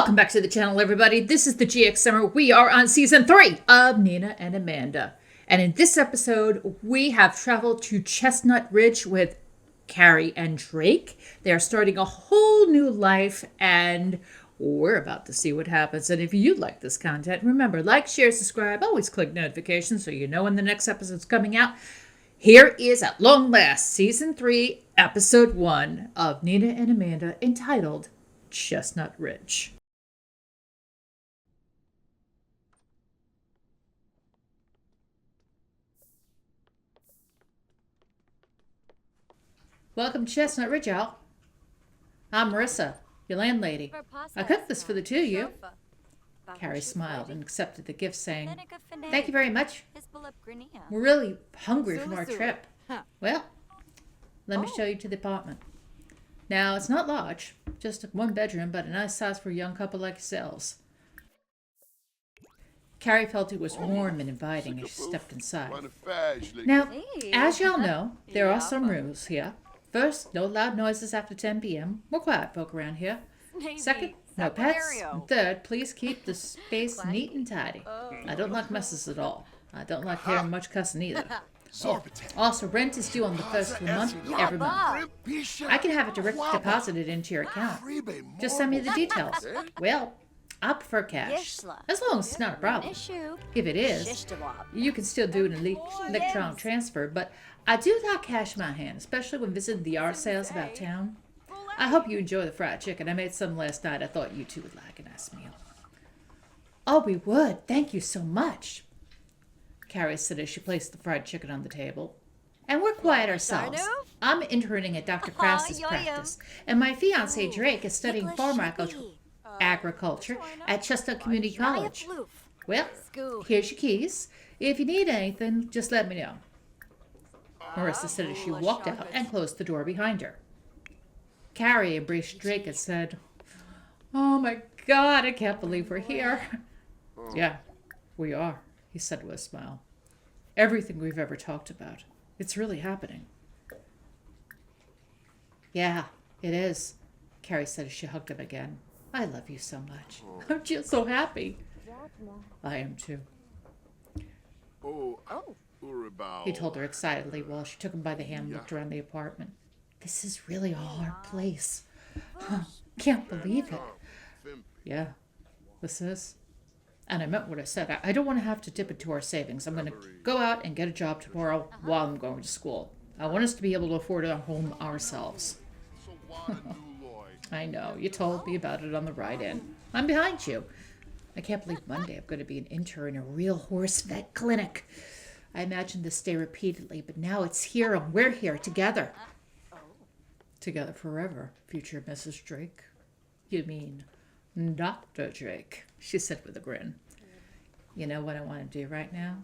Welcome back to the channel, everybody. This is the GXSimmer. We are on season 3 of Nina and Amanda. And in this episode, we have traveled to Chestnut Ridge with Carrie and Drake. They are starting a whole new life, and we're about to see what happens. And if you like this content, remember, like, share, subscribe, always click notifications so you know when the next episode's coming out. Here is, at long last, season 3, episode 1 of Nina and Amanda, entitled Chestnut Ridge. Welcome to Chestnut Ridge, Al. I'm Marissa, your landlady. I cooked this for the two of you. Carrie smiled and accepted the gift, saying, "Thank you very much. We're really hungry from our trip. Well, let me show you to the apartment. Now, it's not large, just one bedroom, but a nice size for a young couple like yourselves." Carrie felt it was warm and inviting as she stepped inside. Now, as y'all know, there are some rules here. First, no loud noises after 10 p.m. We're quiet folk around here. Second, no pets. And third, please keep the space neat and tidy. I don't like messes at all. I don't like hearing much cussing either. Oh, also, rent is due on the first of the month, every month. I can have it directly deposited into your account. Just send me the details. Well, I prefer cash, as long as it's not a problem. If it is, you can still do an electronic transfer, but I do like cash in my hand, especially when visiting the yard sales about town. I hope you enjoy the fried chicken. I made some last night. I thought you two would like a nice meal. Oh, we would. Thank you so much, Carrie said as she placed the fried chicken on the table. And we're quiet ourselves. I'm interning at Dr. Krause's practice, and my fiance Drake is studying farm agriculture at Chestnut Community College. Well, here's your keys. If you need anything, just let me know, Marissa said as she walked out and closed the door behind her. Carrie embraced Drake and said, "Oh my God, I can't believe we're here." "Yeah, we are," he said with a smile. "Everything we've ever talked about. It's really happening." "Yeah, it is," Carrie said as she hugged him again. "I love you so much. I'm just so happy." "I am too," he told her excitedly while she took him by the hand and looked around the apartment. "This is really all our place. Can't believe it." "Yeah, this is. And I meant what I said. I don't want to have to dip into our savings. I'm going to go out and get a job tomorrow while I'm going to school. I want us to be able to afford a home ourselves." "I know. You told me about it on the ride in. I'm behind you. I can't believe Monday I'm going to be an intern in a real horse vet clinic. I imagined this day repeatedly, but now it's here and we're here together." "Together forever, future Mrs. Drake." "You mean Dr. Drake," she said with a grin. "You know what I want to do right now?"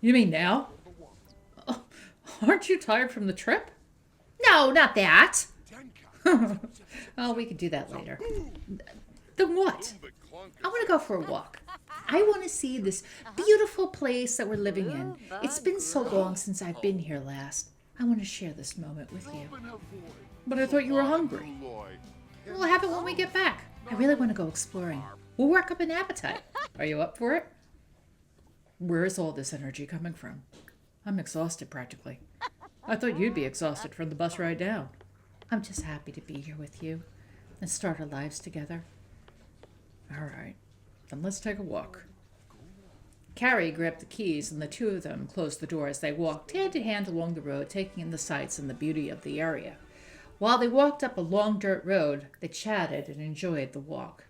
"You mean now? Oh, aren't you tired from the trip?" "No, not that." "Oh, we can do that later." "Then what?" "I want to go for a walk. I want to see this beautiful place that we're living in. It's been so long since I've been here last. I want to share this moment with you." "But I thought you were hungry." "We'll have it when we get back. I really want to go exploring. We'll work up an appetite. Are you up for it?" "Where is all this energy coming from? I'm exhausted practically. I thought you'd be exhausted from the bus ride down." "I'm just happy to be here with you and start our lives together." "All right, then let's take a walk." Carrie grabbed the keys, and the two of them closed the door as they walked hand in hand along the road, taking in the sights and the beauty of the area. While they walked up a long dirt road, they chatted and enjoyed the walk.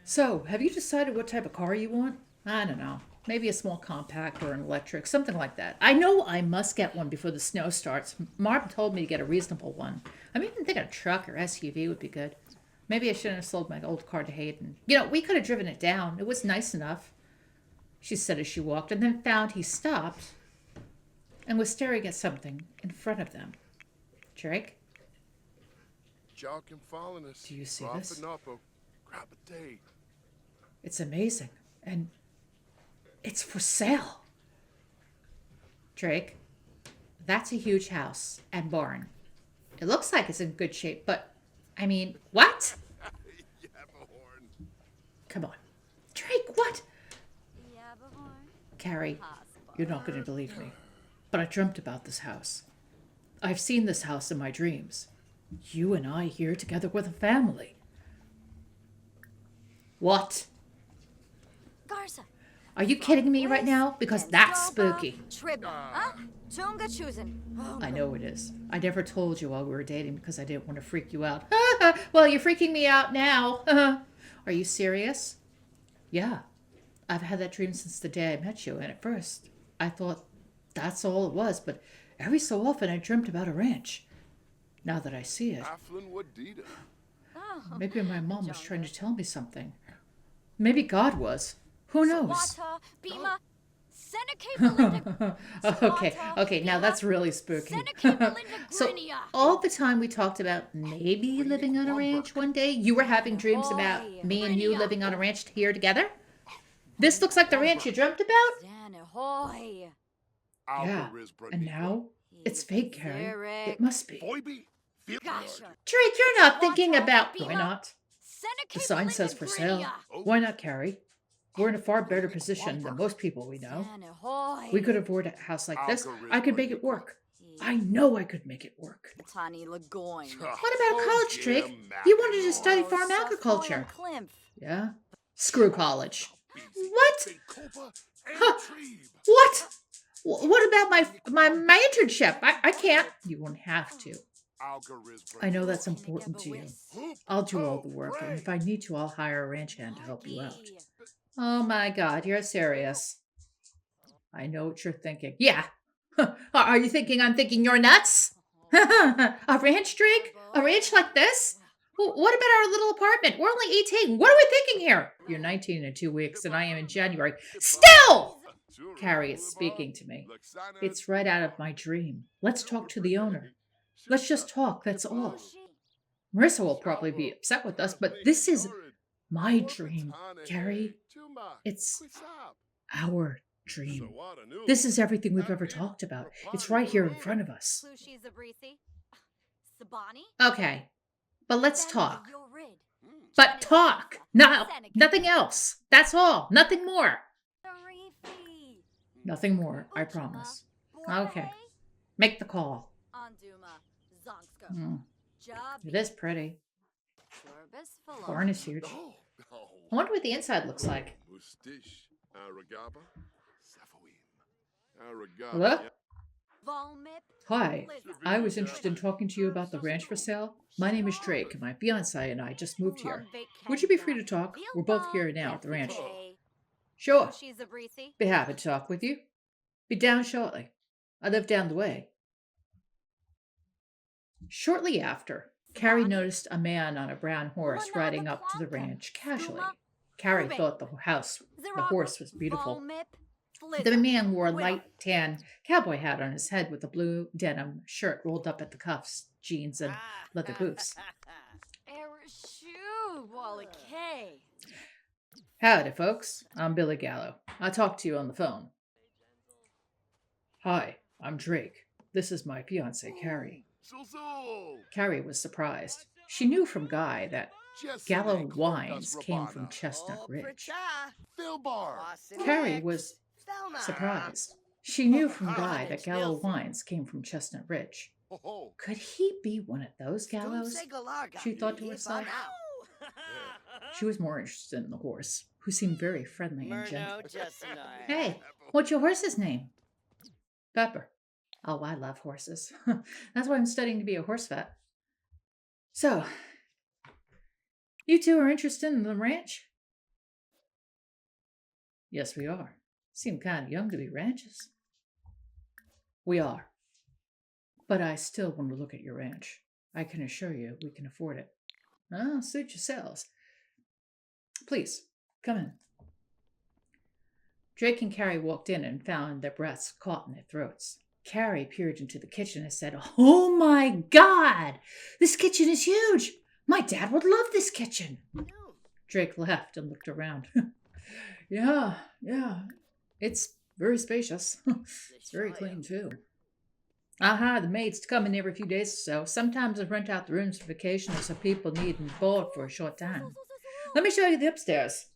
"So, have you decided what type of car you want?" "I don't know. Maybe a small compact or an electric, something like that. I know I must get one before the snow starts. Martin told me to get a reasonable one. I'm even thinking a truck or SUV would be good. Maybe I shouldn't have sold my old car to Hayden. You know, we could have driven it down. It was nice enough," she said as she walked, and then found he stopped and was staring at something in front of them. "Drake? Do you see this? It's amazing, and it's for sale." "Drake, that's a huge house and barn. It looks like it's in good shape, but, I mean, what?" Come on. Drake, what? Carrie, you're not going to believe me, but I dreamt about this house. I've seen this house in my dreams. You and I here together with a family. What? Garza. Are you kidding me right now? Because that's spooky. I know it is. I never told you while we were dating because I didn't want to freak you out. Well, you're freaking me out now. Are you serious? Yeah. I've had that dream since the day I met you, and at first I thought that's all it was, but every so often I dreamt about a ranch. Now that I see it, maybe my mom was trying to tell me something. Maybe God was. Who knows? Okay, now that's really spooky. So all the time we talked about maybe living on a ranch one day, you were having dreams about me and you living on a ranch here together? This looks like the ranch you dreamt about? Yeah, and now it's fake, Carrie. It must be. Drake, you're not thinking about... Why not? The sign says for sale. Why not, Carrie? We're in a far better position than most people we know. We could afford a house like this. I could make it work. I know I could make it work. What about college, Drake? You wanted to study farm agriculture. Yeah? Screw college. What? Huh. What? What about my internship? I can't. You won't have to. I know that's important to you. I'll do all the work, and if I need to, I'll hire a ranch hand to help you out. Oh my God, you're serious. I know what you're thinking. Yeah. Are you thinking I'm thinking you're nuts? A ranch, Drake? A ranch like this? What about our little apartment? We're only 18. What are we thinking here? You're 19 in 2 weeks, and I am in January. Still! Carrie is speaking to me. It's right out of my dream. Let's talk to the owner. Let's just talk, that's all. Marissa will probably be upset with us, but this is my dream, Carrie. It's our dream. This is everything we've ever talked about. It's right here in front of us. Okay, but let's talk. But talk! No, nothing else. That's all. Nothing more. Nothing more, I promise. Okay, make the call. It is pretty. Barn is huge. I wonder what the inside looks like. Hello? Hi, I was interested in talking to you about the ranch for sale. My name is Drake, and my fiancé and I just moved here. Would you be free to talk? We're both here now at the ranch. Sure. Be happy to talk with you. Be down shortly. I live down the way. Shortly after, Carrie noticed a man on a brown horse riding up to the ranch casually. Carrie thought the horse was beautiful. The man wore a light tan cowboy hat on his head with a blue denim shirt rolled up at the cuffs, jeans, and leather boots. Howdy, folks. I'm Billy Gallo. I'll talk to you on the phone. Hi, I'm Drake. This is my fiancée, Carrie. Carrie was surprised. She knew from Guy that Gallo wines came from Chestnut Ridge. Carrie was surprised. She knew from Guy that Gallo wines came from Chestnut Ridge. Could he be one of those Gallos? She thought to herself. She was more interested in the horse, who seemed very friendly and gentle. Hey, what's your horse's name? Pepper. Oh, I love horses. That's why I'm studying to be a horse vet. So, you two are interested in the ranch? Yes, we are. Seem kind of young to be ranchers. We are. But I still want to look at your ranch. I can assure you we can afford it. Oh, suit yourselves. Please, come in. Drake and Carrie walked in and found their breaths caught in their throats. Carrie peered into the kitchen and said, "Oh my God! This kitchen is huge! My dad would love this kitchen!" Drake laughed and looked around. Yeah. It's very spacious. It's very clean, too. I hire the maids to come in every few days or so. Sometimes I rent out the rooms for vacation or so people need board for a short time. Let me show you the upstairs.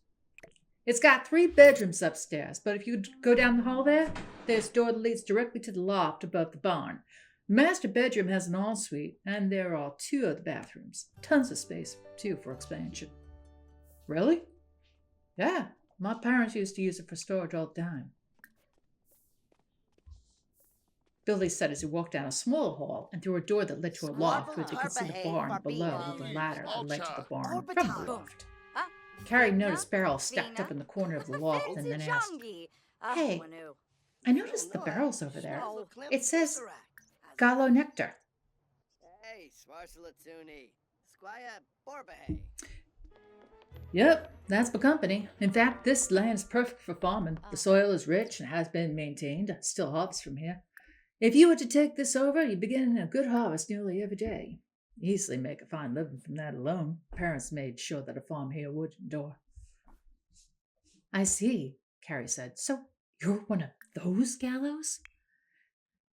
It's got 3 bedrooms upstairs, but if you go down the hall there, there's a door that leads directly to the loft above the barn. The master bedroom has an ensuite, and there are 2 other bathrooms. Tons of space, too, for expansion. Really? Yeah, my parents used to use it for storage all the time. Billy said as he walked down a small hall and through a door that led to a loft where they could see the barn below with a ladder that led to the barn from the loft. Carrie noticed barrels stacked up in the corner of the loft and then asked, Hey, I noticed the barrels over there. It says Gallo Nectar. Hey, Swarsalatsuni, Squire Borbahay. Yep, that's the company. In fact, this land is perfect for farming. The soil is rich and has been maintained. Still harvest from here. If you were to take this over, you'd be getting a good harvest nearly every day. Easily make a fine living from that alone. Parents made sure that a farm here would endure. I see, Carrie said. So you're one of those gallows?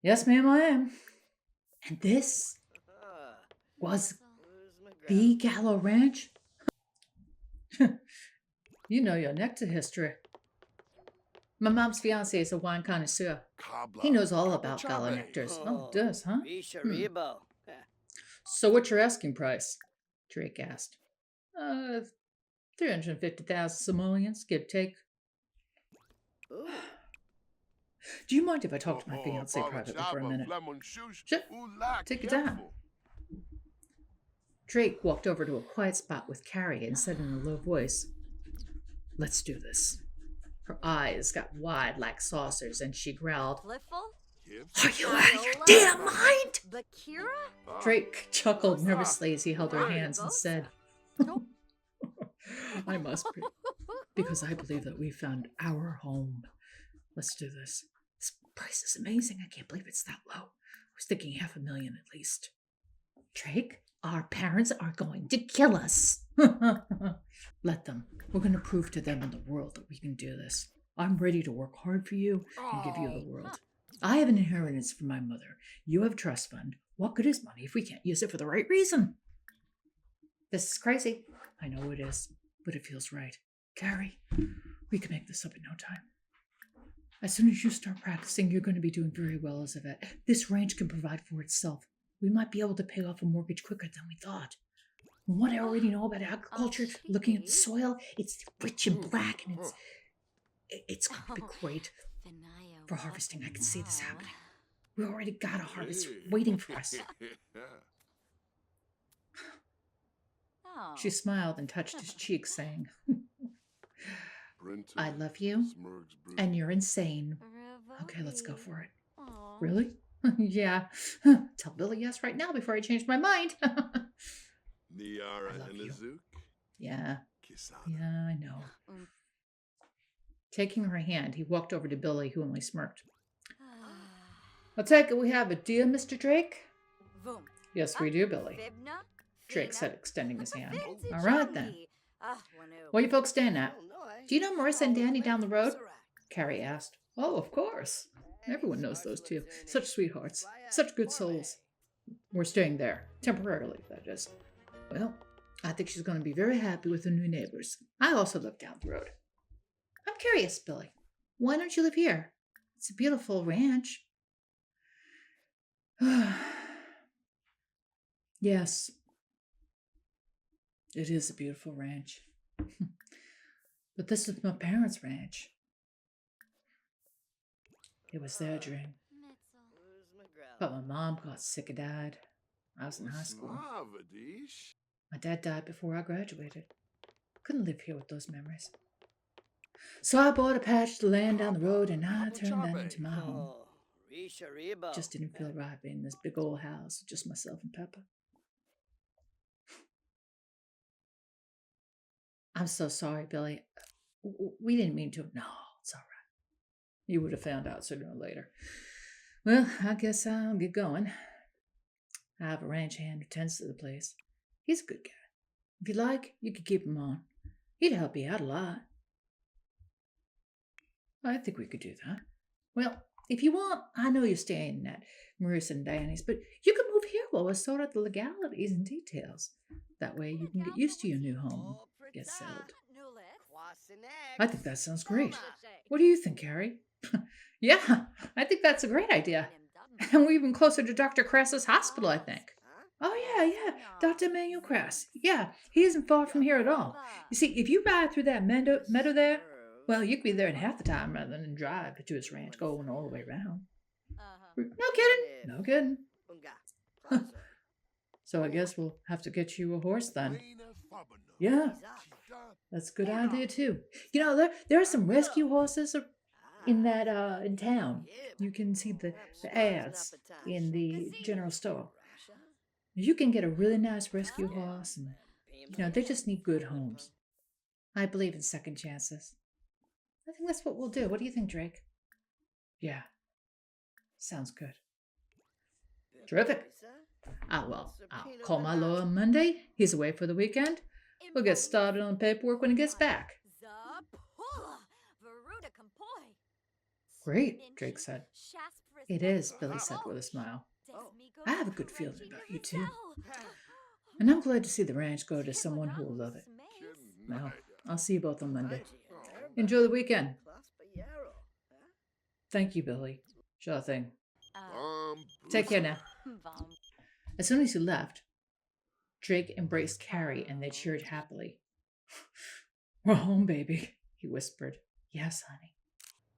Yes, ma'am, I am. And this was the Gallo Ranch? You know your nectar history. My mom's fiance is a wine connoisseur. He knows all about Gallo nectars. Oh, does, huh? So what's your asking price? Drake asked. 350,000 simoleons, give or take. Do you mind if I talk to my fiance privately for a minute? Sure. Take your time. Drake walked over to a quiet spot with Carrie and said in a low voice, Let's do this. Her eyes got wide like saucers and she growled, Are you out of your damn mind? Drake chuckled nervously as he held her hands and said, I must be, because I believe that we found our home. Let's do this. This price is amazing. I can't believe it's that low. I was thinking $500,000 at least. Drake, our parents are going to kill us. Let them. We're going to prove to them and the world that we can do this. I'm ready to work hard for you and give you the world. I have an inheritance from my mother. You have a trust fund. What good is money if we can't use it for the right reason? This is crazy. I know it is, but it feels right. Carrie, we can make this up in no time. As soon as you start practicing, you're going to be doing very well as a vet. This ranch can provide for itself. We might be able to pay off a mortgage quicker than we thought. From what I already know about agriculture, looking at the soil, it's rich and black, and it's going to be great for harvesting. I can see this happening. We already got a harvest waiting for us. She smiled and touched his cheek, saying, I love you, and you're insane. Okay, let's go for it. Really? Yeah. Tell Billy yes right now before I change my mind. I love you. Yeah. Yeah, I know. Taking her hand, he walked over to Billy, who only smirked. I take it we have a deal, Mr. Drake? Yes, we do, Billy. Drake said, extending his hand. All right, then. Where you folks staying at? Do you know Marissa and Danny down the road? Carrie asked. Oh, of course. Everyone knows those two. Such sweethearts. Such good souls. We're staying there. Temporarily, that is. Well, I think she's going to be very happy with her new neighbors. I also live down the road. I'm curious, Billy. Why don't you live here? It's a beautiful ranch. Yes. It is a beautiful ranch. But this is my parents' ranch. It was their dream. But my mom got sick and died. I was in high school. My dad died before I graduated. Couldn't live here with those memories. So I bought a patch of land down the road and I turned that into my home. Just didn't feel right being in this big old house, just myself and Peppa. I'm so sorry, Billy. We didn't mean to. No, it's all right. You would have found out sooner or later. Well, I guess I'll get going. I have a ranch hand who tends to the place. He's a good guy. If you like, you could keep him on. He'd help you out a lot. I think we could do that. Well, if you want, I know you're staying at Marissa and Danny's, but you can move here while we sort out the legalities and details. That way you can get used to your new home, get settled. What's next? I think that sounds great. Mama. What do you think, Carrie? Yeah, I think that's a great idea. And we're even closer to Dr. Crass's hospital, I think. Huh? Oh, yeah. Dr. Emmanuel Crass. Yeah, he isn't far from here at all. You see, if you ride through that meadow there, well, you could be there in half the time rather than drive to his ranch going all the way around. No kidding. No kidding. Unga. Closer. So I guess we'll have to get you a horse then. Yeah, He's up. that's a good idea too. You know, there are some rescue horses in that in town. You can see the ads in the general store. You can get a really nice rescue horse, and you know they just need good homes. I believe in second chances. I think that's what we'll do. What do you think, Drake? Yeah, sounds good. Terrific. Well, I'll call my lawyer on Monday. He's away for the weekend. We'll get started on the paperwork when he gets back. Great, Drake said. It is, Billy said with a smile. I have a good feeling about you too. And I'm glad to see the ranch go to someone who will love it. Well, I'll see you both on Monday. Enjoy the weekend. Thank you, Billy. Sure thing. Take care now. As soon as he left, Drake embraced Carrie and they cheered happily. We're home, baby, he whispered. Yes, honey,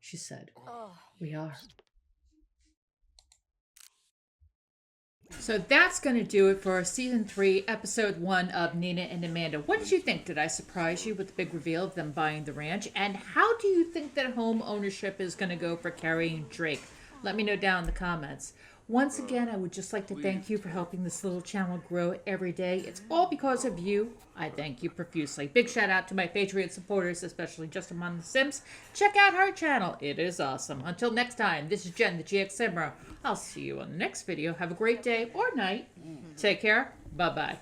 she said. We are. So that's going to do it for Season 3, Episode 1 of Nina and Amanda. What did you think? Did I surprise you with the big reveal of them buying the ranch? And how do you think that home ownership is going to go for Carrie and Drake? Let me know down in the comments. Once again, I would just like to thank you for helping this little channel grow every day. It's all because of you. I thank you profusely. Big shout out to my Patreon supporters, especially Justin on The Sims. Check out her channel. It is awesome. Until next time, this is Jen, the GXSimmer. I'll see you on the next video. Have a great day or night. Take care. Bye-bye.